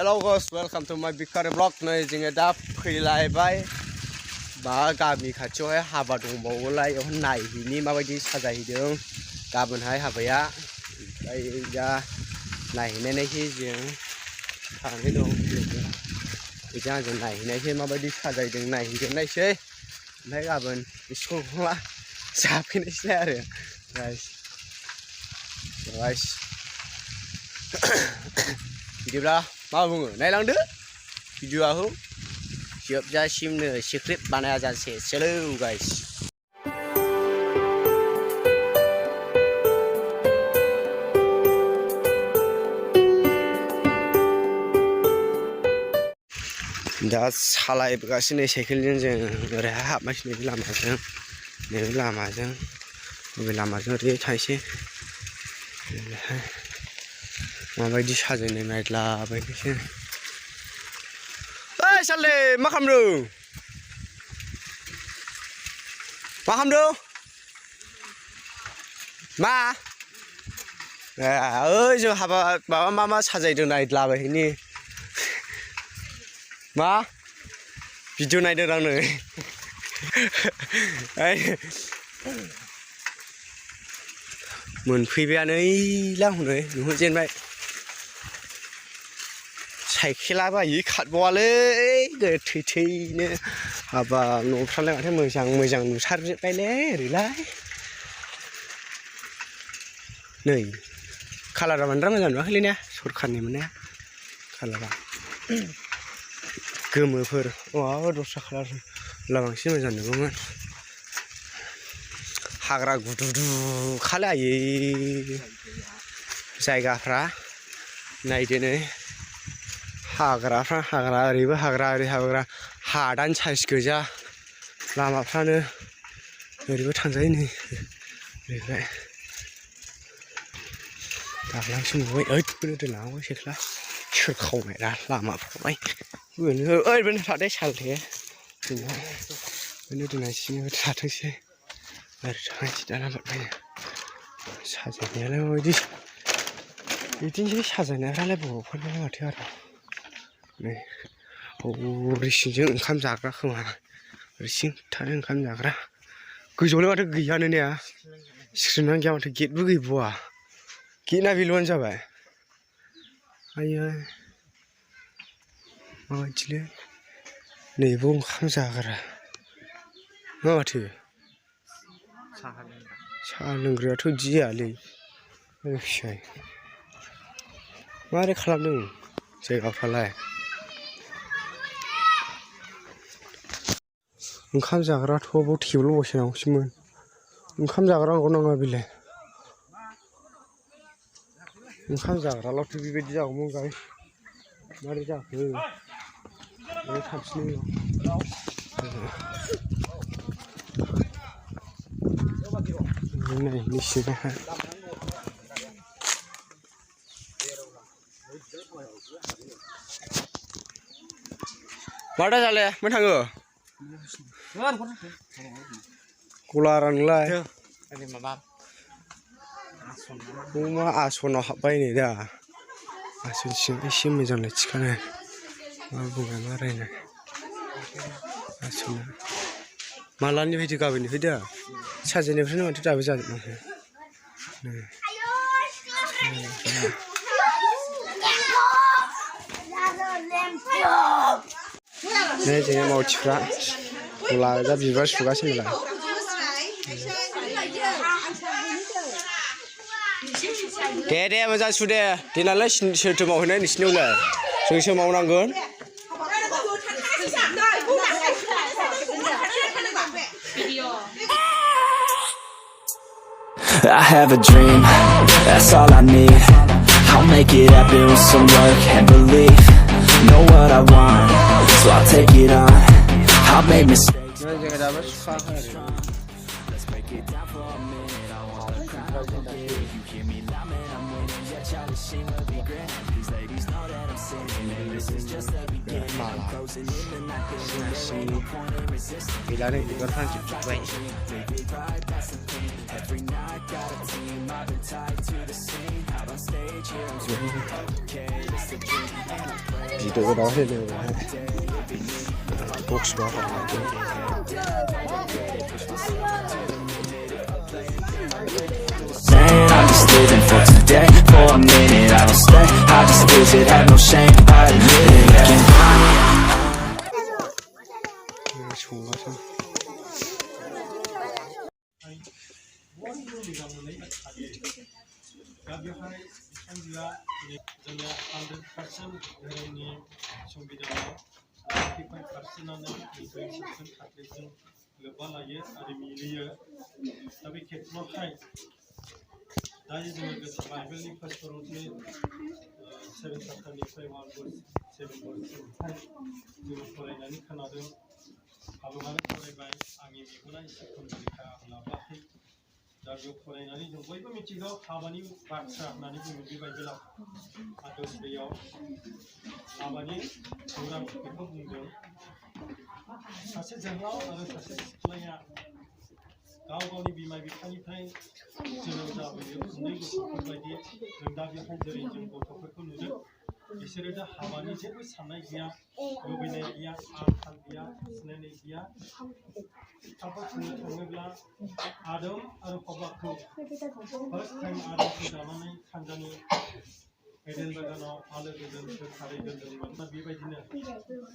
Hello guys, welcome to my BIKARY vlog. नै जोङो दा फैलायबाय बा गामि खाथियावहाय हाबा दंबावोलाय बेयाव नायहैनि माबायदि साजायहैदों गाबोनहाय हाबाया ओमफ्राय दा नायहैनायनायसै जों थांनानै दं बिदिनो आंजों नायहैनायसै माबायदि साजायदों नायहैजोबनायसै ओमफ्राय गाबोन स्कुलखौला जाफैनायसै आरो guys बिदिब्ला मा बुङो नायलांदो भिडिअ'खौ जोबजासिमनो सिक्रेट बानाया जासे चलो गाइस दा सालायगासिनो साइकेलजों जों ओरैहाय हाबगासिनो नैबे लामाजों बबे लामाजों ओरै थांसै माबायदि साजायनाय नायलाबायनोसै ओइ साले मा खालामदों मा ओइ जों हाबा माबा मा साजायदों नायलाबायहैनि मा भिडिअ नायदों आं नै मोनफैबायानो ओइला हनै नुहुरजेनबाय साइकेला बायो खारबावालै गोथैनो हाबा न'फ्रालाय माथो मोजां नुसारजोब्बायलै ओरैलाय नै कालारा बांद्राय मोजां नुवाखैलै ने सरखारनि मोननाया कालारा गोमोफोर माबाफोर दस्रा कालारला बांसिन मोजां नुगौमोन हाग्रा गुदुदु खालायो जायगाफ्रा नायदो नै हाग्रा ओरैबो हाग्रा ओरै हाग्रा हादान साइस गोजा लामाफ्रानो ओरैबो थांजायो नै ओरैहाय दालांसो नुबाय ओइदबो दोनलांबाय साइकेला सोर खावनाय दा लामाफ्रावहाय ओरैबो थादों सालथे बेनो दोननायसिनो थाथोंसै आरो थांसै दाना बायनो साजायनायालाय माबायदि बिदिनोसै साजायनायफ्रालाय बर'फोरना माथो आरो नै रिसिंजों ओंखाम जाग्रा खोमा रिसिं थानो ओंखाम जाग्रा गोजौआवलाय माथो गैयानो ने स्क्रिनानो गैया माथो गेटबो गैबावा गेटना बेल'आनो जाबाय आयै माबायदिलै नैबो ओंखाम जाग्रा माथो साहा लोंग्रायाथ' बिदि जायालै फिसाय मारै खालामदों जायगाफ्रालाय ओंखाम जाग्राथ' बाव टेबोल बसायनांगौसोमोन ओंखाम जाग्रा नंगौ नाङा बेलाय ओंखाम जाग्राल'थ' बेबायदि जागौमोन गाइस मारै जाखो साबसिन नायनोसै सिगांहाय माथो जाले मा थाङो गलारा नोंलाय मा आसनाव हाबबाय नै दा आसन सिं एसे मोजांलाय थिखानो मा बुंनो मा रायनो आसना मालानिफ्रायथो गाबोननिफ्राय दा साजायनायफ्रानो माथो दाबो जाजोबनांगौ नै जोंनि मावथिफ्रा गला दा बिबार सुगासिनो दे मोजां सु दे देनालाय सोरथो मावहैनाय नोंसिनियावलाय जोंसो मावनांगोन I have a dream, that's all I need. I'll make it happen with some work and belief. Know what I want, so I'll take it on. I'll make mistakes. Let's break it down for a minute. I wanna cry over you. You hear me loud, man, I'm winning. Yeah, Charlie Sheen will be grand. These ladies know that I'm sinning. And this is just the beginning. I'm closing in the night. There's no point in resisting. Every night got a team, I've been tied to the scene. Out on stage here, I'm okay, it's a dream and I pray. 비디오가 나오네요. 복수가 나오네. I'm just living for today. For a minute I don't stay, I just lose it, have no shame, I admit it, 좋은 거 좀. 다시 जोङो गोसो बाइबेलनि फार्स्टफोरावसो 7 chapterनिफ्राय 1 verse 7 verseनिफ्राय जोङो फरायनानै खोनादों हालुमानो फरायबाय आंनि मेगना एसे खोमसिखा लाबाखै दा बेयाव फरायनानै जों बयबो मिथिगौ हाबानि बाथ्रा होननानै बुङो बे बाइबेलाव आदर्श बेयाव हाबानि खौरां बेखौ बुंदों सासे जोहोलाव आरो सासे सिख्लाया गाव गावनि बिमा बिफानिफ्राय जोनोम जाबोयो उन्दै गथ'फोरबायदि जों दा बेवहाय जेरै जों गथ'फोरखौ नुदों बिसोरो दा हाबानि जेबो साननाय गैया लुबैनाय गैया आंखाल गैया सिनायनाय गैया खोथाफोर बुंनो थाङोब्ला आदम आरो हबाखौ फार्स्ट टाइम आदमखौ जानानै सानजानि एडेन बागानाव आलो गोजोन सोरखारै दोनदोंमोन दा बेबायदिनो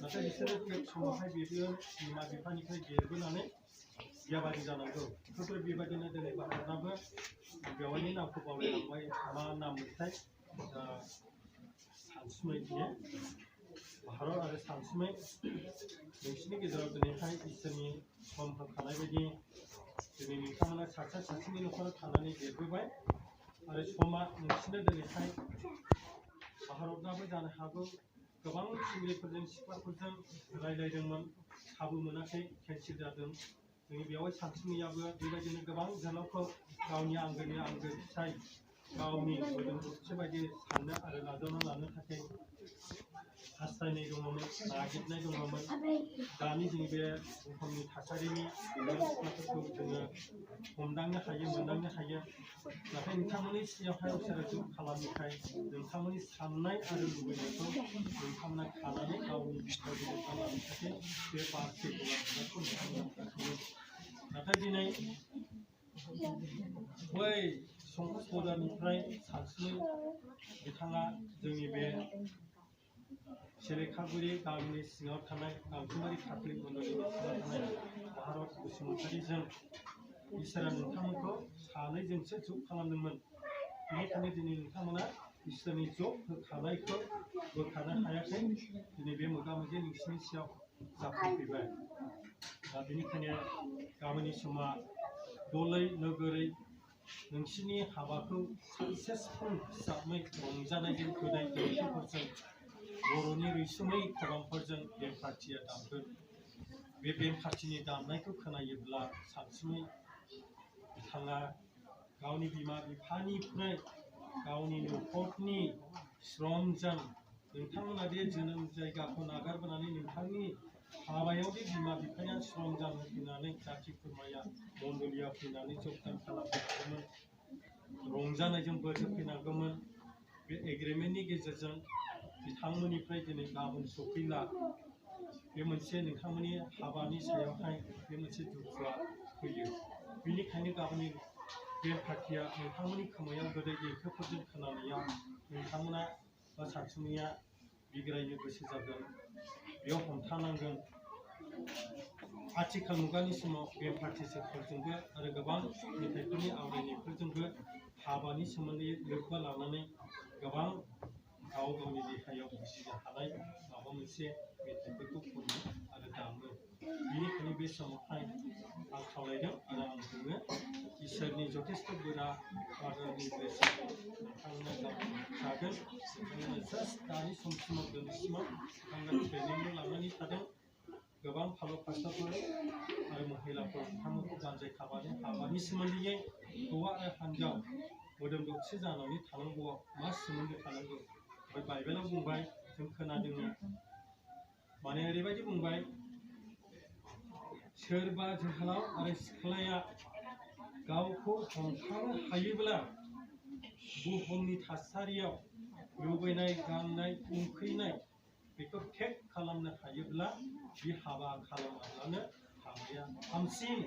नाथाय बिसोरो बे समावहाय बेबो बिमा बिफानिफ्राय देरबोनानै याबारि जानांगौ बेफोर बेबायदिनो दिनै भारतनाबो बेवहायनि नामखौ बावलायलांबाय मा नाम मोनथाय सानसुमै बियो भारत आरो सानसुमै नोंसिनि गेजेराव दिनैहाय इसोरनि सम होखानाय बायदि दिनै नोंथांमोना सासे सासेनि न'खराव थानानै देरबोबाय आरो समा नोंसिनो दिनैहाय भारतनाबो जानो हागौ गोबां सेंग्राफोरजों सिख्लाफोरजों रायज्लायदोंमोन खाबु मोनाखै केन्सेल जादों जोंनि बेवहाय सानसुमैयाबो बेबायदिनो गोबां जोहोलावखौ गावनि आंगोनि आंगो फिसाय गावनि मोदोम दरसे बायदि साननो आरो नाजावना लानो थाखाय हास्थायनाय दङमोन नागिरनाय दङमोन दानि जोंनि बे बुहुमनि थासारिनि सिख्लाफोरखौ जोङो हमदांनो हायो मोनदांनो हायो नाथाय नोंथांमोननि सिगाङावहाय इसोरा जब खालामनिखाय नोंथांमोननि साननाय आरो लुबैनायखौ नोंथांमोना खानानै गावनि फिथाइखौ लानो थाखाय बे बारखौ नोंथांमोना नाथाय दिनै बै संकस बजारनिफ्राय सानसुमै बिथाङा जोंनि बे सिलेखागुरि गामिनि सिङाव थानाय गांखोमारि काथलिक मन्दिरनि सिङाव थानाय भारत बसुमतारीजों इसोरा नोंथांमोनखौ सानैजोंसो जब खालामदोंमोन बेनिखायनो दिनै नोंथांमोना इसोरनि जब होखानायखौ बोखानो हायाखै दिनै बे मोगा मोगि नोंसिनि सायाव जाफैबाय दा बेनिखायनो गामिनि समा दलै नोगोरै नोंसिनि हाबाखौ साक्सेसफुल हिसाबै रंजानायजों गोदै देंखोफोरजों बर'नि रैसुमै खबामफोरजों बेम पार्टिया दामगोन बे बेम पार्टिनि दामनायखौ खोनायोब्ला सानसुमै बिथाङा गावनि बिमा बिफानिफ्राय गावनि न'खरनि श्रमजों नोंथांमोना बे जोनोम जायगाखौ नागारबोनानै नोंथांनि हाबायावदि बिमा बिफाया श्रम जाहोफैनानै जाथि खुरमाया मण्डलिया फैनानै जगदान खालामफैनांगौमोन रंजानायजों बोर होफैनांगौमोन बे एग्रिमेन्टनि गेजेरजों बिथांमोननिफ्राय दिनै गाबोन सफैला बे मोनसे नोंथांमोननि हाबानि सायावहाय बे मोनसे दुखुआ फैयो बेनिखायनो गाबोननि बे पार्टिया नोंथांमोननि खोमायाव गोदै देंखोफोरजों खोनानायाव नोंथांमोना बा सानसुमैया बिग्रायनो गोसो जागोन बेयाव हमथानांगोन आथिखाल मुगानि समाव बे पार्टिफोरजोंबो आरो गोबां मेथाइफोरनि आवरायनायफोरजोंबो हाबानि सोमोन्दै लोब्बा लानानै गोबां गाव गावनि देहायाव बुजिनो हानाय माबा मोनसे मेथाइफोरखौ खनो आरो दामो बेनिखायनो बे समावहाय आं खावलायदों आरो आं बुङो इसोरनि जथेस्थ गोरा आदरनि ब्लेसिं नोंथांमोना थागोन नोंथांमोना जास्ट दानि समसिमाव दिनैसिमाव नोंथांमोना ट्रेनिंबो लानानै थादों गोबां फालो फास्टारफोर आरो महिलाफोर बिथांमोनखौ बानजायखाबानो हाबानि सोमोन्दैयै हौवा आरो हिन्जाव मोदोम दरसे जानानै थानांगौआव मा सोमोन्दो थानांगौ बे बाइबेलाव बुंबाय जों खोनादों माने ओरैबायदि बुंबाय सोरबा जोहोलाव आरो सिख्लाया गावखौ हमथानो हायोब्ला बुहुमनि थासारियाव लुबैनाय गांनाय उखैनाय बे टेक खालामनो हायोब्ला बे हाबा खालामाब्लानो हाबाया हामसिन